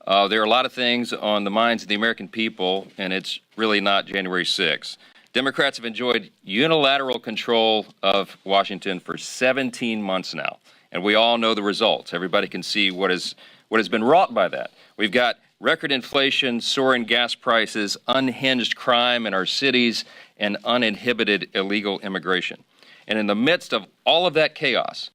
There are a lot of things on the minds of the American people, and it's really not January 6th. Democrats have enjoyed unilateral control of Washington for 17 months now, and we all know the results. Everybody can see what has been wrought by that. We've got record inflation, soaring gas prices, unhinged crime in our cities, and uninhibited illegal immigration. And in the midst of all of that chaos,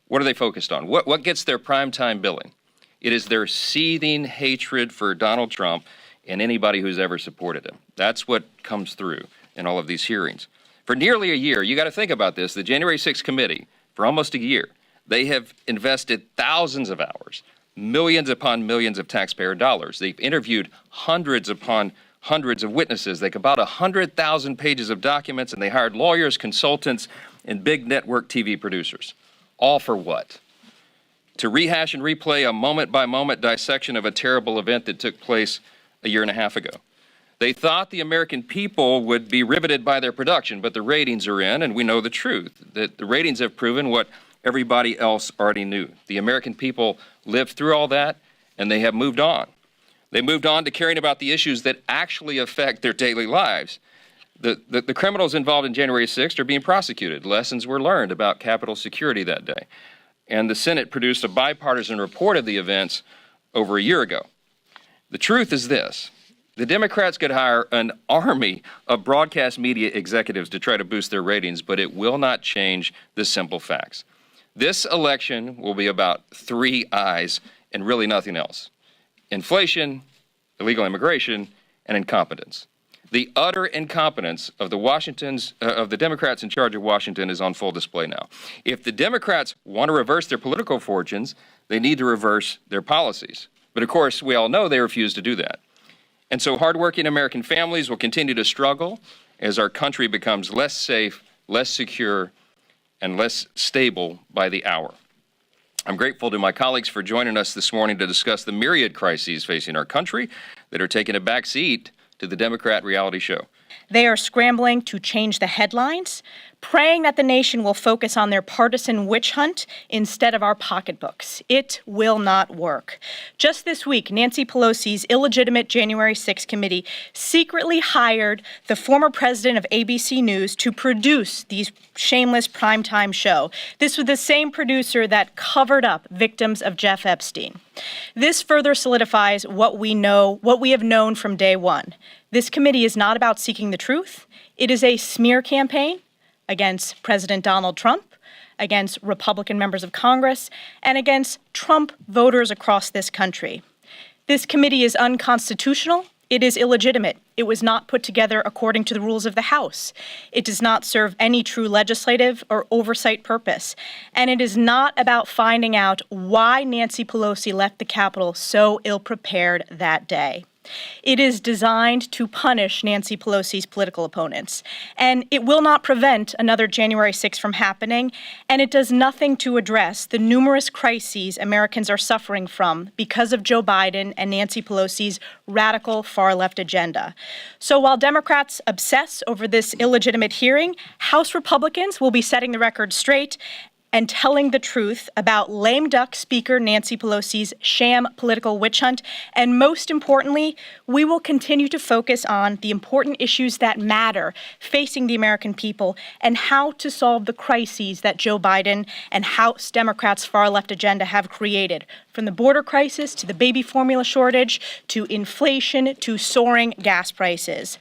what are they focused on? What gets their primetime billing? It is their seething hatred for Donald Trump and anybody who's ever supported him. That's what comes through in all of these hearings. For nearly a year, you got to think about this, the January 6th committee, for almost a year, they have invested thousands of hours, millions upon millions of taxpayer dollars. They've interviewed hundreds upon hundreds of witnesses. They compiled 100,000 pages of documents, and they hired lawyers, consultants, and big network TV producers. All for what? To rehash and replay a moment-by-moment dissection of a terrible event that took place a year and a half ago. They thought the American people would be riveted by their production, but the ratings are in, and we know the truth, that the ratings have proven what everybody else already knew. The American people lived through all that, and they have moved on. They moved on to caring about the issues that actually affect their daily lives. The criminals involved in January 6th are being prosecuted. Lessons were learned about Capitol security that day. And the Senate produced a bipartisan report of the events over a year ago. The truth is this. The Democrats could hire an army of broadcast media executives to try to boost their ratings, but it will not change the simple facts. This election will be about three I's and really nothing else: inflation, illegal immigration, and incompetence. The utter incompetence of the Democrats in charge of Washington is on full display now. If the Democrats want to reverse their political fortunes, they need to reverse their policies. But of course, we all know they refuse to do that. And so hardworking American families will continue to struggle as our country becomes less safe, less secure, and less stable by the hour. I'm grateful to my colleagues for joining us this morning to discuss the myriad crises facing our country that are taking a back seat to the Democrat reality show. They are scrambling to change the headlines, praying that the nation will focus on their partisan witch hunt instead of our pocketbooks. It will not work. Just this week, Nancy Pelosi's illegitimate January 6th committee secretly hired the former president of ABC News to produce these shameless primetime show. This was the same producer that covered up victims of Jeff Epstein. This further solidifies what we have known from day one. This committee is not about seeking the truth. It is a smear campaign against President Donald Trump, against Republican members of Congress, and against Trump voters across this country. This committee is unconstitutional. It is illegitimate. It was not put together according to the rules of the House. It does not serve any true legislative or oversight purpose. And it is not about finding out why Nancy Pelosi left the Capitol so ill-prepared that day. It is designed to punish Nancy Pelosi's political opponents, and it will not prevent another January 6th from happening, and it does nothing to address the numerous crises Americans are suffering from because of Joe Biden and Nancy Pelosi's radical far-left agenda. So while Democrats obsess over this illegitimate hearing, House Republicans will be setting the record straight and telling the truth about lame duck Speaker Nancy Pelosi's sham political witch hunt. And most importantly, we will continue to focus on the important issues that matter facing the American people and how to solve the crises that Joe Biden and House Democrats' far-left agenda have created, from the border crisis to the baby formula shortage to inflation to soaring gas prices.